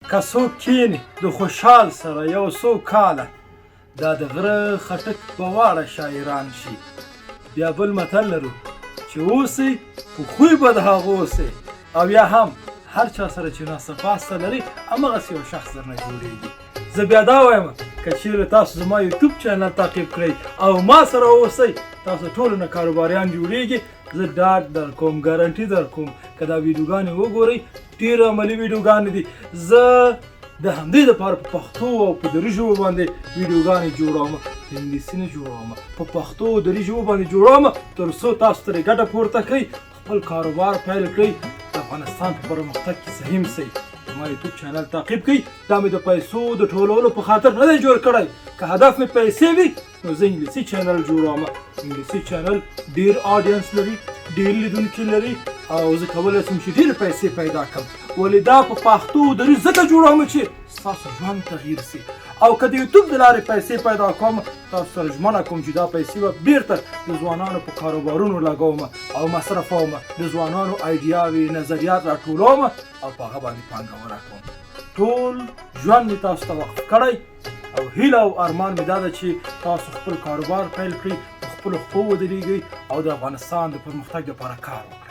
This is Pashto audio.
که څوک کیني د خوشحال سره یو څو کاله دا د غره خټک به واړه شاعران شي. بیا بل متل لرو چې اوسئ په خوی به د هغه اوسئ او یا هم هر چا سره چې ناسته پاسته لري همغسې یو شخص درنه جوړېږي. زه بیا دا وایم که چیرې تاسو زما یوټیوب چینل تعقیب کړئ او ما سره اوسئ تاسو ټولو نه کاروباریان جوړېږي. زه ډاډ در کوم، ګارنټي در کوم که دا ویډیوګانې وګورئ ډېرې عملي ویډیوګانې دي. زه د همدې دپاره په پښتو او په دري ژبو باندې ویډیوګانې جوړوم، په انګلیسي نه جوړوم، په پښتو او دري ژبو باندې جوړوم تر څو تاسو ترې ګټه پورته کړئ، خپل کاروبار پیل کړئ، د افغانستان په پرمختګ کې سهیم شئ. زما یوټیوب چینل تعقیب کړئ. دا مې د پیسو د ټولولو په خاطر نه دی جوړ کړی. که هدف مې پیسې وي نو زه انګلیسي چینل جوړوم. انګلیسي چینل ډېر آډینس لري، ډېر لیدونکي لري او زه کولی شم چې ډېرې پیسې پیدا کړم. ولې دا په پښتو دري ځکه جوړوم چې ستاسو ژوند تغییر شي. او که د یوټیوب د لارې پیسې پیدا کوم تاسو سره ژمنه کوم چې دا پیسې به بېرته د ځوانانو په کاروبارونو لګوم او مصرفوم، د ځوانانو ایډیاوې نظریات راټولوم او په هغه باندې پانګونه کوم. ټول ژوند مې تاسو ته وقف کړی او هیله او ارمان مې دا ده چې تاسو خپل کاروبار پیل کړئ، په خپلو پښو ودرېږئ او د افغانستان د پرمختګ لپاره کار وکړئ.